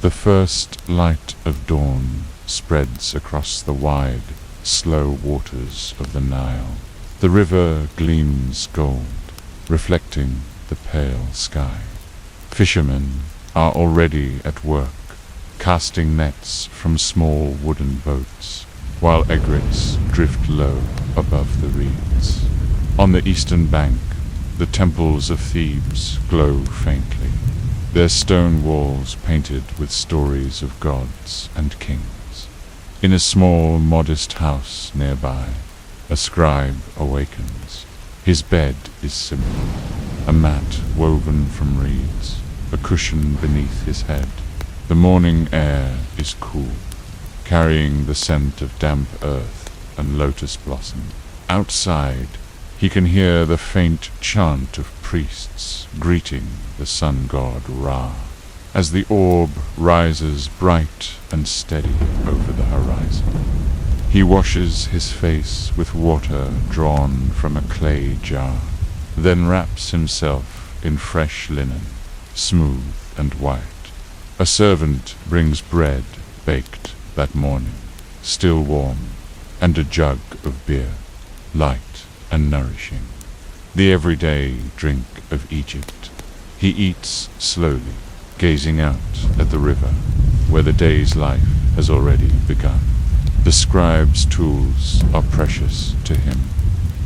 The first light of dawn spreads across the wide, slow waters of the Nile. The river gleams gold, reflecting the pale sky. Fishermen are already at work, casting nets from small wooden boats, while egrets drift low above the reeds. On the eastern bank, the temples of Thebes glow faintly, their stone walls painted with stories of gods and kings. In a small, modest house nearby, a scribe awakens. His bed is simple, a mat woven from reeds, a cushion beneath his head. The morning air is cool, carrying the scent of damp earth and lotus blossom. Outside, he can hear the faint chant of priests greeting the sun god Ra, as the orb rises bright and steady over the horizon. He washes his face with water drawn from a clay jar, then wraps himself in fresh linen, smooth and white. A servant brings bread baked that morning, still warm, and a jug of beer, light and nourishing, the everyday drink of Egypt. He eats slowly, gazing out at the river, where the day's life has already begun. The scribe's tools are precious to him.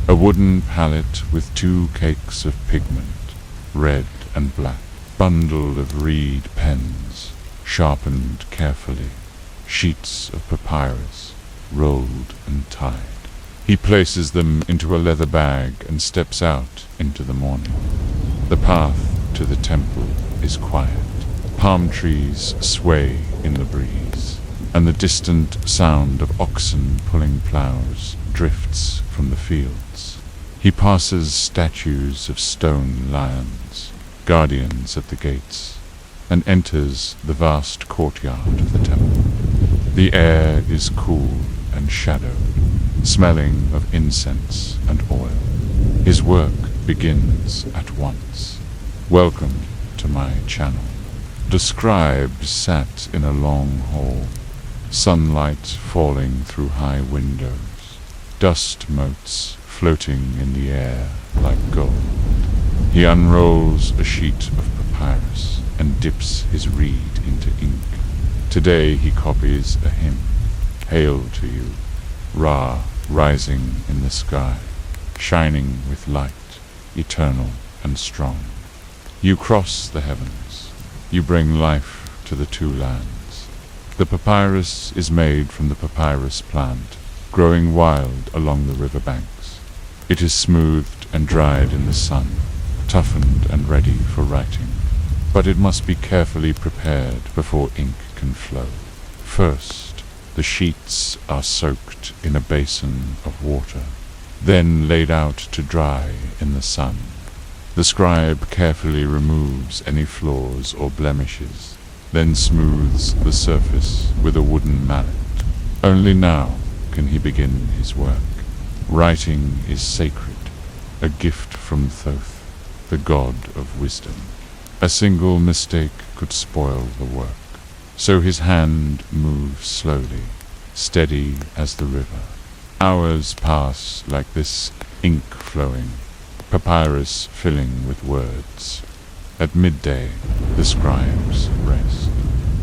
A wooden palette with 2 cakes of pigment, red and black, bundle of reed pens, sharpened carefully, sheets of papyrus, rolled and tied. He places them into a leather bag and steps out into the morning. The path to the temple is quiet. Palm trees sway in the breeze, and the distant sound of oxen pulling plows drifts from the fields. He passes statues of stone lions, guardians at the gates, and enters the vast courtyard of the temple. The air is cool and shadowed, smelling of incense and oil. His work begins at once. Welcome to my channel. The scribe sat in a long hall, sunlight falling through high windows, dust motes floating in the air like gold. He unrolls a sheet of papyrus and dips his reed into ink. Today he copies a hymn, Hail to you, Ra rising in the sky, shining with light, eternal and strong. You cross the heavens, you bring life to the 2 lands. The papyrus is made from the papyrus plant, growing wild along the river banks. It is smoothed and dried in the sun, toughened and ready for writing. But it must be carefully prepared before ink can flow. First, the sheets are soaked in a basin of water, then laid out to dry in the sun. The scribe carefully removes any flaws or blemishes, then smooths the surface with a wooden mallet. Only now can he begin his work. Writing is sacred, a gift from Thoth, the god of wisdom. A single mistake could spoil the work. So his hand moves slowly, steady as the river. Hours pass like this, ink flowing, papyrus filling with words. At midday, the scribes rest.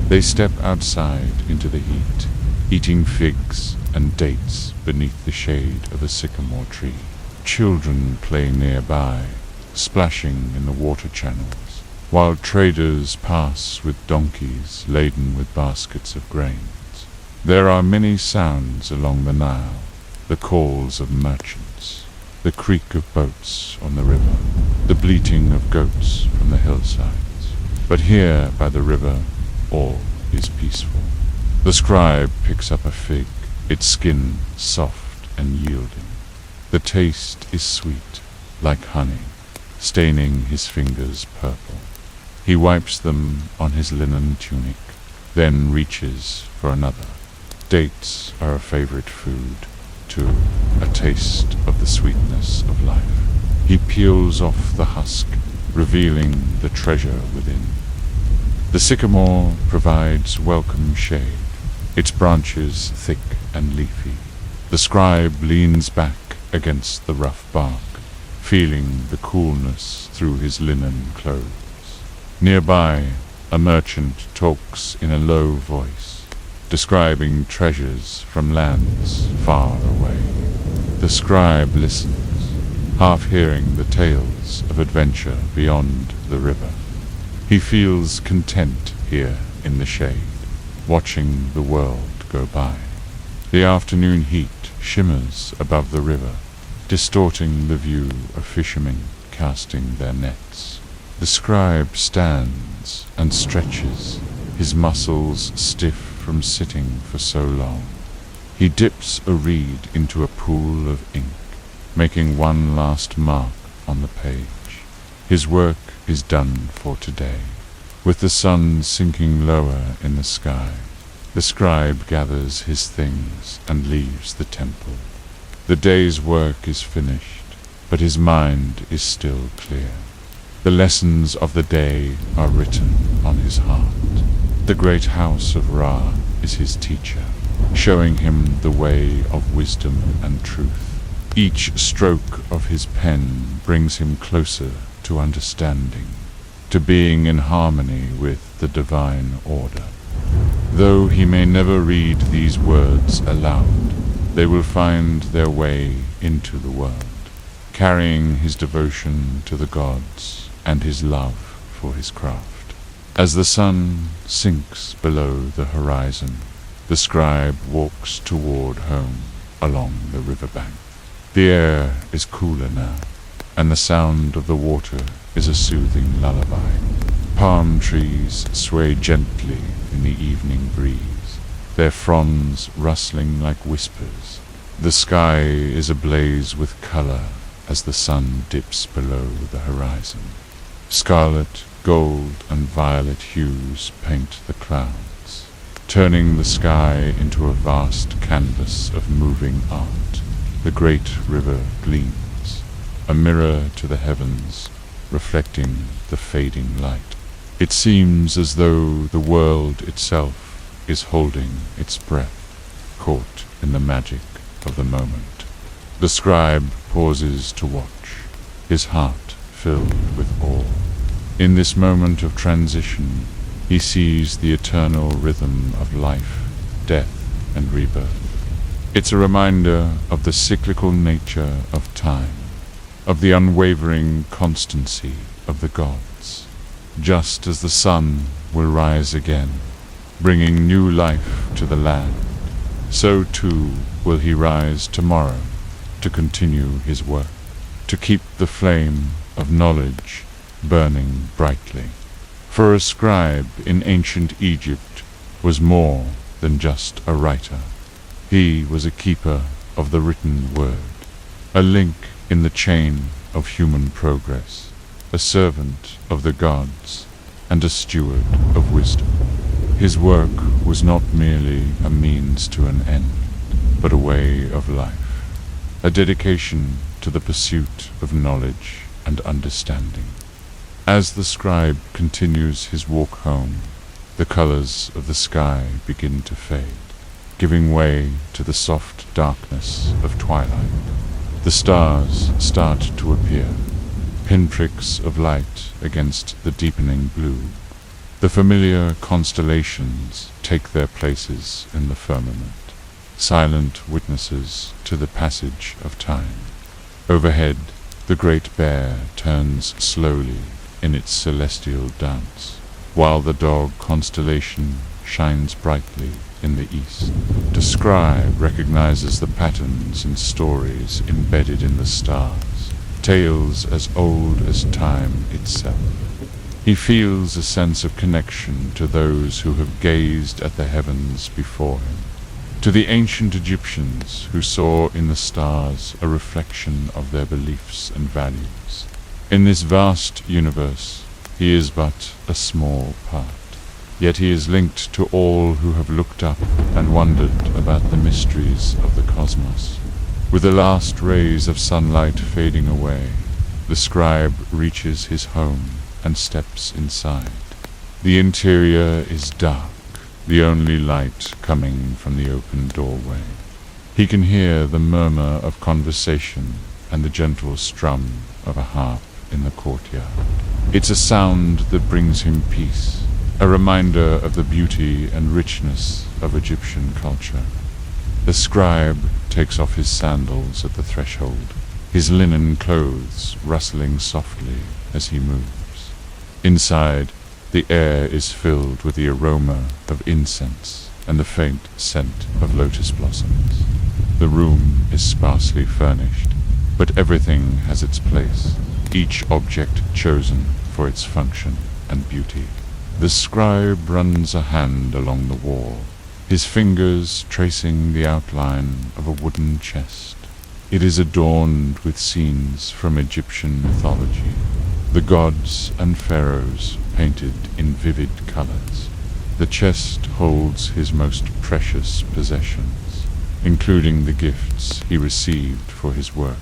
They step outside into the heat, eating figs and dates beneath the shade of a sycamore tree. Children play nearby, splashing in the water channels, while traders pass with donkeys laden with baskets of grains. There are many sounds along the Nile, the calls of merchants, the creak of boats on the river, the bleating of goats from the hillsides. But here by the river, all is peaceful. The scribe picks up a fig, its skin soft and yielding. The taste is sweet, like honey, staining his fingers purple. He wipes them on his linen tunic, then reaches for another. Dates are a favorite food, too, a taste of the sweetness of life. He peels off the husk, revealing the treasure within. The sycamore provides welcome shade, its branches thick and leafy. The scribe leans back against the rough bark, feeling the coolness through his linen clothes. Nearby, a merchant talks in a low voice, describing treasures from lands far away. The scribe listens, half hearing the tales of adventure beyond the river. He feels content here in the shade, watching the world go by. The afternoon heat shimmers above the river, distorting the view of fishermen casting their nets. The scribe stands and stretches, his muscles stiff from sitting for so long. He dips a reed into a pool of ink, making one last mark on the page. His work is done for today. With the sun sinking lower in the sky, the scribe gathers his things and leaves the temple. The day's work is finished, but his mind is still clear. The lessons of the day are written on his heart. The great house of Ra is his teacher, showing him the way of wisdom and truth. Each stroke of his pen brings him closer to understanding, to being in harmony with the divine order. Though he may never read these words aloud, they will find their way into the world, carrying his devotion to the gods and his love for his craft. As the sun sinks below the horizon, the scribe walks toward home along the riverbank. The air is cooler now, and the sound of the water is a soothing lullaby. Palm trees sway gently in the evening breeze, their fronds rustling like whispers. The sky is ablaze with color as the sun dips below the horizon. Scarlet, gold, and violet hues paint the clouds, turning the sky into a vast canvas of moving art. The great river gleams, a mirror to the heavens, reflecting the fading light. It seems as though the world itself is holding its breath, caught in the magic of the moment. The scribe pauses to watch, his heart filled with awe. In this moment of transition, he sees the eternal rhythm of life, death, and rebirth. It's a reminder of the cyclical nature of time, of the unwavering constancy of the gods. Just as the sun will rise again, bringing new life to the land, so too will he rise tomorrow to continue his work, to keep the flame of knowledge burning brightly. For a scribe in ancient Egypt was more than just a writer. He was a keeper of the written word, a link in the chain of human progress, a servant of the gods, and a steward of wisdom. His work was not merely a means to an end, but a way of life, a dedication to the pursuit of knowledge and understanding. As the scribe continues his walk home, the colors of the sky begin to fade, giving way to the soft darkness of twilight. The stars start to appear, pinpricks of light against the deepening blue. The familiar constellations take their places in the firmament, silent witnesses to the passage of time. Overhead, the Great Bear turns slowly in its celestial dance, while the dog constellation shines brightly in the east. The scribe recognizes the patterns and stories embedded in the stars, tales as old as time itself. He feels a sense of connection to those who have gazed at the heavens before him, to the ancient Egyptians who saw in the stars a reflection of their beliefs and values. In this vast universe, he is but a small part. Yet he is linked to all who have looked up and wondered about the mysteries of the cosmos. With the last rays of sunlight fading away, the scribe reaches his home and steps inside. The interior is dark, the only light coming from the open doorway. He can hear the murmur of conversation and the gentle strum of a harp in the courtyard. It's a sound that brings him peace, a reminder of the beauty and richness of Egyptian culture. The scribe takes off his sandals at the threshold, his linen clothes rustling softly as he moves. Inside, the air is filled with the aroma of incense and the faint scent of lotus blossoms. The room is sparsely furnished, but everything has its place, each object chosen for its function and beauty. The scribe runs a hand along the wall, his fingers tracing the outline of a wooden chest. It is adorned with scenes from Egyptian mythology, the gods and pharaohs painted in vivid colors. The chest holds his most precious possessions, including the gifts he received for his work.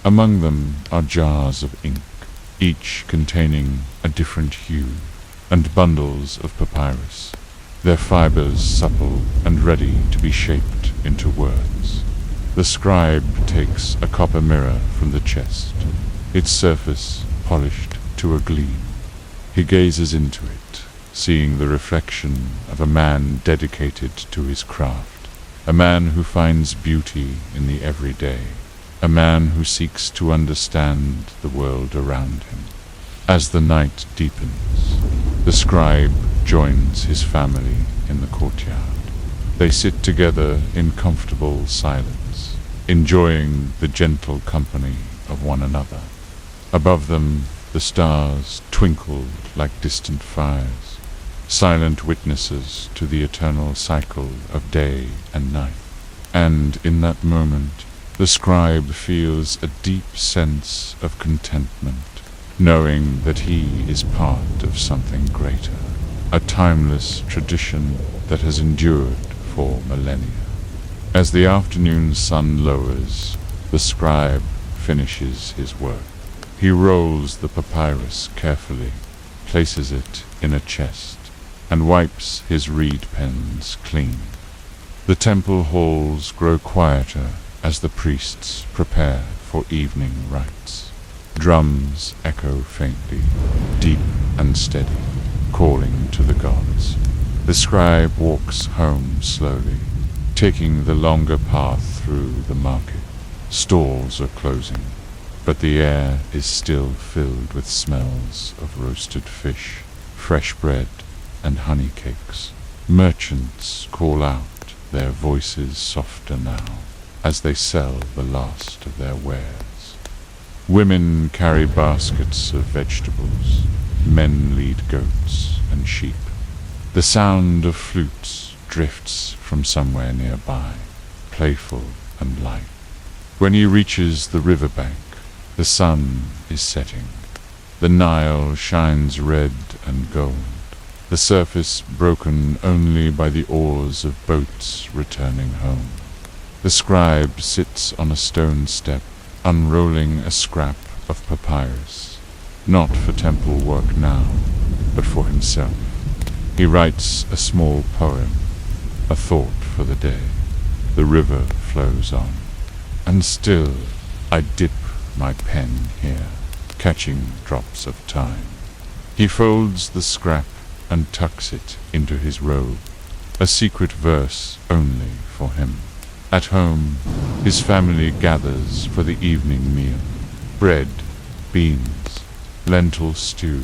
Among them are jars of ink, each containing a different hue, and bundles of papyrus, their fibers supple and ready to be shaped into words. The scribe takes a copper mirror from the chest, its surface polished to a gleam. He gazes into it, seeing the reflection of a man dedicated to his craft, a man who finds beauty in the everyday, a man who seeks to understand the world around him. As the night deepens, the scribe joins his family in the courtyard. They sit together in comfortable silence, enjoying the gentle company of one another. Above them, the stars twinkled like distant fires, silent witnesses to the eternal cycle of day and night. And in that moment, the scribe feels a deep sense of contentment, knowing that he is part of something greater, a timeless tradition that has endured for millennia. As the afternoon sun lowers, the scribe finishes his work. He rolls the papyrus carefully, places it in a chest, and wipes his reed pens clean. The temple halls grow quieter as the priests prepare for evening rites. Drums echo faintly, deep and steady, calling to the gods. The scribe walks home slowly, taking the longer path through the market. Stalls are closing, but the air is still filled with smells of roasted fish, fresh bread, and honey cakes. Merchants call out, their voices softer now, as they sell the last of their wares. Women carry baskets of vegetables, men lead goats and sheep. The sound of flutes drifts from somewhere nearby, playful and light. When he reaches the riverbank, the sun is setting. The Nile shines red and gold, the surface broken only by the oars of boats returning home. The scribe sits on a stone step, unrolling a scrap of papyrus, not for temple work now, but for himself. He writes a small poem, a thought for the day. The river flows on, and still I dip my pen here, catching drops of time. He folds the scrap and tucks it into his robe, a secret verse only for him. At home, his family gathers for the evening meal. Bread, beans, lentil stew,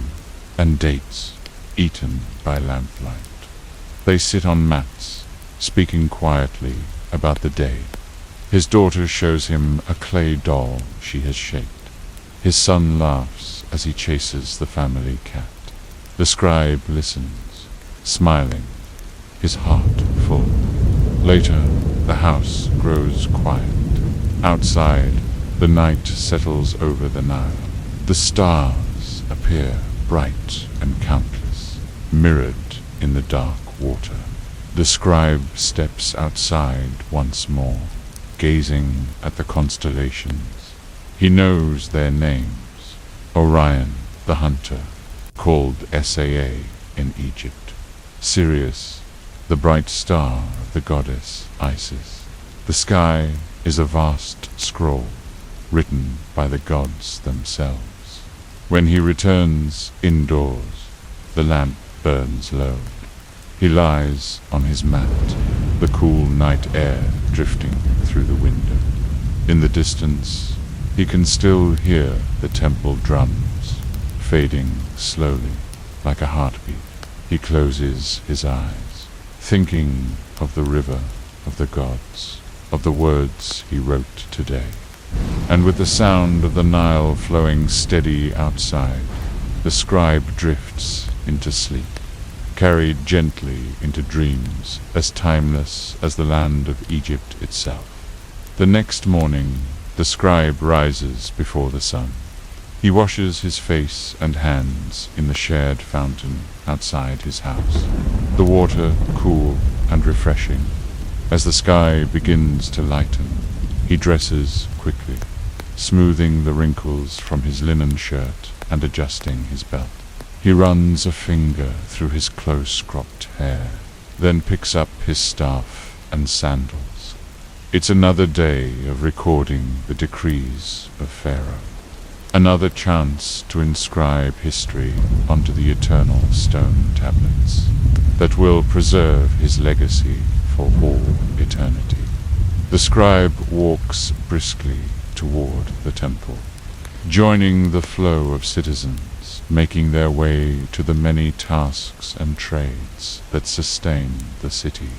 and dates, eaten by lamplight. They sit on mats, speaking quietly about the day. His daughter shows him a clay doll she has shaped. His son laughs as he chases the family cat. The scribe listens, smiling, his heart full. Later, the house grows quiet. Outside, the night settles over the Nile. The stars appear bright and countless, mirrored in the dark water. The scribe steps outside once more, gazing at the constellations. He knows their names: Orion, the hunter, called Saa, in Egypt. Sirius, the bright star of the goddess Isis. The sky is a vast scroll, written by the gods themselves. When he returns indoors, the lamp burns low. He lies on his mat, the cool night air drifting through the window. In the distance, he can still hear the temple drums, fading slowly, like a heartbeat. He closes his eyes, thinking of the river of the gods, of the words he wrote today. And with the sound of the Nile flowing steady outside, the scribe drifts into sleep, carried gently into dreams as timeless as the land of Egypt itself. The next morning, the scribe rises before the sun. He washes his face and hands in the shared fountain outside his house, the water cool and refreshing. As the sky begins to lighten, he dresses quickly, smoothing the wrinkles from his linen shirt and adjusting his belt. He runs a finger through his close-cropped hair, then picks up his staff and sandals. It's another day of recording the decrees of Pharaoh. Another chance to inscribe history onto the eternal stone tablets that will preserve his legacy for all eternity. The scribe walks briskly toward the temple, joining the flow of citizens, making their way to the many tasks and trades that sustain the city.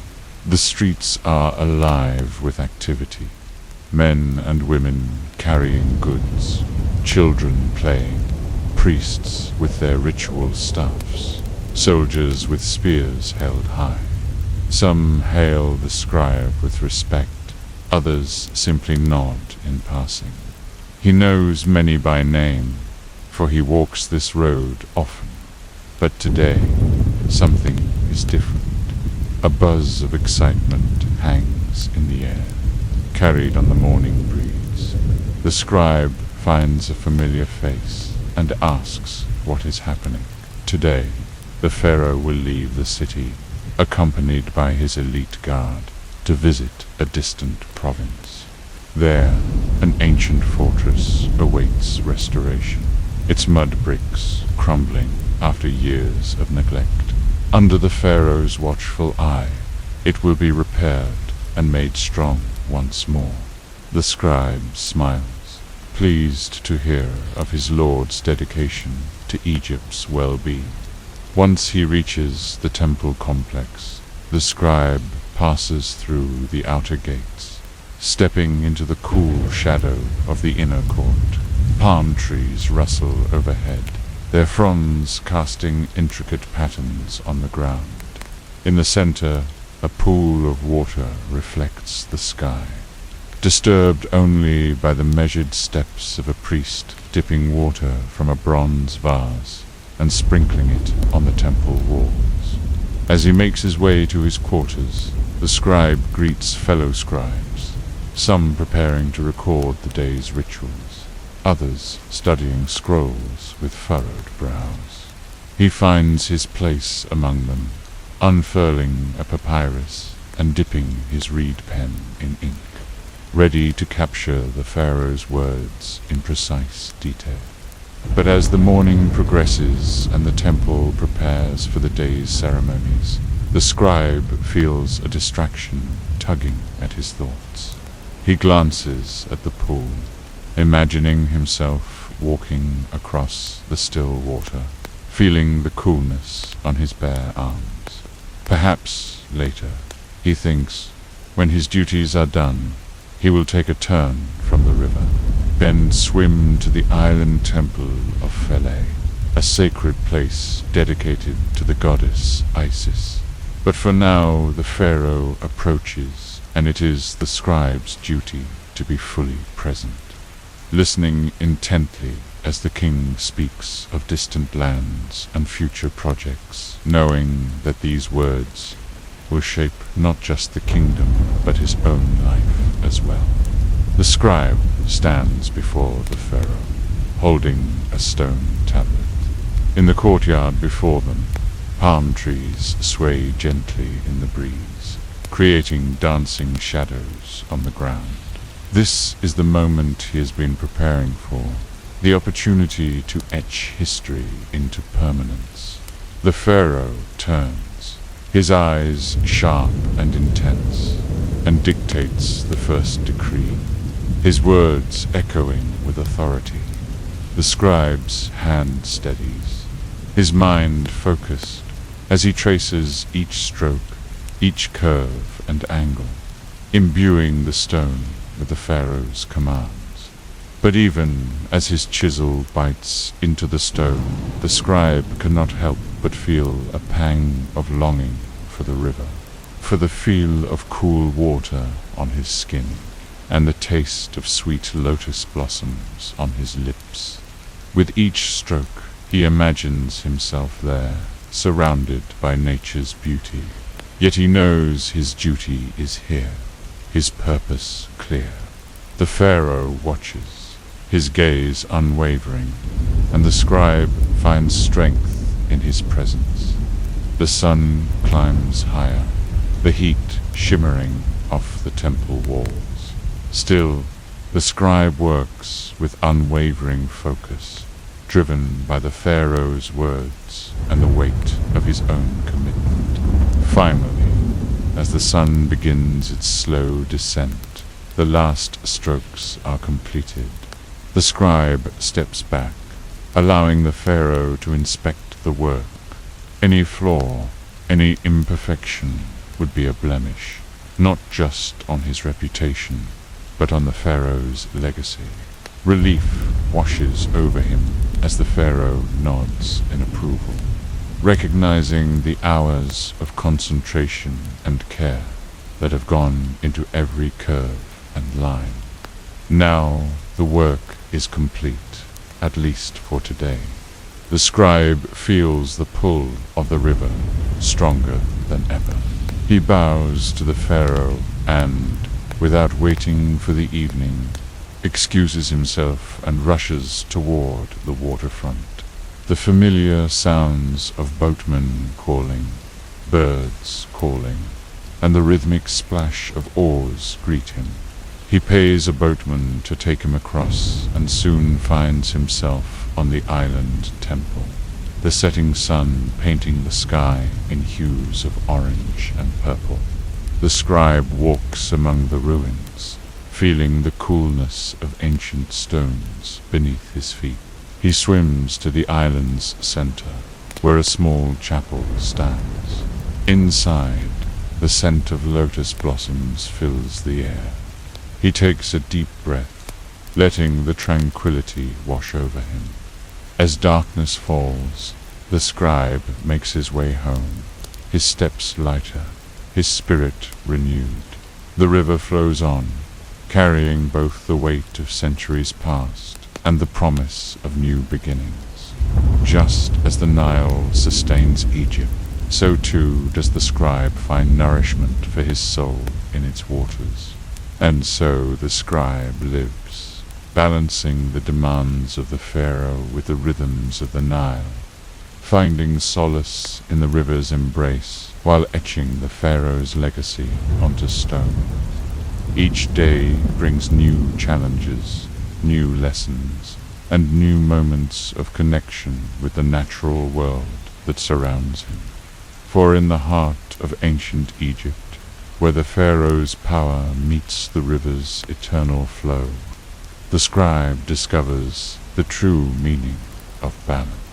The streets are alive with activity, men and women carrying goods, children playing, priests with their ritual staffs, soldiers with spears held high. Some hail the scribe with respect, others simply nod in passing. He knows many by name, for he walks this road often. But today, something is different. A buzz of excitement hangs in the air, carried on the morning breeze. The scribe finds a familiar face and asks what is happening. Today, the pharaoh will leave the city, accompanied by his elite guard, to visit a distant province. There, an ancient fortress awaits restoration, its mud bricks crumbling after years of neglect. Under the pharaoh's watchful eye, it will be repaired and made strong once more. The scribe smiles, pleased to hear of his lord's dedication to Egypt's well-being. Once he reaches the temple complex, the scribe passes through the outer gates, stepping into the cool shadow of the inner court. Palm trees rustle overhead, their fronds casting intricate patterns on the ground. In the center, a pool of water reflects the sky, disturbed only by the measured steps of a priest dipping water from a bronze vase and sprinkling it on the temple walls. As he makes his way to his quarters, the scribe greets fellow scribes, some preparing to record the day's rituals, others studying scrolls with furrowed brows. He finds his place among them, unfurling a papyrus and dipping his reed pen in ink, ready to capture the pharaoh's words in precise detail. But as the morning progresses and the temple prepares for the day's ceremonies, the scribe feels a distraction tugging at his thoughts. He glances at the pool, imagining himself walking across the still water, feeling the coolness on his bare arms. Perhaps later, he thinks, when his duties are done, he will take a turn from the river, then swim to the island temple of Philae, a sacred place dedicated to the goddess Isis. But for now the pharaoh approaches, and it is the scribe's duty to be fully present, listening intently as the king speaks of distant lands and future projects, knowing that these words will shape not just the kingdom, but his own life as well. The scribe stands before the pharaoh, holding a stone tablet. In the courtyard before them, Palm trees sway gently in the breeze, creating dancing shadows on the ground. This is the moment he has been preparing for, the opportunity to etch history into permanence. The pharaoh turns, his eyes sharp and intense, and dictates the first decree, his words echoing with authority. The scribe's hand steadies, his mind focused, as he traces each stroke, each curve and angle, imbuing the stone with the pharaoh's commands. But even as his chisel bites into the stone, the scribe cannot help but feel a pang of longing for the river, for the feel of cool water on his skin, and the taste of sweet lotus blossoms on his lips. With each stroke, he imagines himself there, surrounded by nature's beauty. Yet he knows his duty is here, his purpose clear. The pharaoh watches, his gaze unwavering, and the scribe finds strength in his presence. The sun climbs higher, the heat shimmering off the temple walls. Still, the scribe works with unwavering focus, driven by the pharaoh's words and the weight of his own commitment. Finally, as the sun begins its slow descent, the last strokes are completed. The scribe steps back, allowing the pharaoh to inspect the work. Any flaw, any imperfection would be a blemish, not just on his reputation, but on the pharaoh's legacy. Relief washes over him as the pharaoh nods in approval, recognizing the hours of concentration and care that have gone into every curve and line. Now the work is complete, at least for today. The scribe feels the pull of the river, stronger than ever. He bows to the pharaoh and, without waiting for the evening, excuses himself and rushes toward the waterfront. The familiar sounds of boatmen calling, birds calling, and the rhythmic splash of oars greet him. He pays a boatman to take him across and soon finds himself on the island temple, the setting sun painting the sky in hues of orange and purple. The scribe walks among the ruins, feeling the coolness of ancient stones beneath his feet. He swims to the island's center, where a small chapel stands. Inside, the scent of lotus blossoms fills the air. He takes a deep breath, letting the tranquility wash over him. As darkness falls, the scribe makes his way home, his steps lighter, his spirit renewed. The river flows on, carrying both the weight of centuries past and the promise of new beginnings. Just as the Nile sustains Egypt, so too does the scribe find nourishment for his soul in its waters. And so the scribe lives, balancing the demands of the pharaoh with the rhythms of the Nile, finding solace in the river's embrace while etching the pharaoh's legacy onto stone. Each day brings new challenges, new lessons, and new moments of connection with the natural world that surrounds him. For in the heart of ancient Egypt, where the pharaoh's power meets the river's eternal flow, the scribe discovers the true meaning of balance.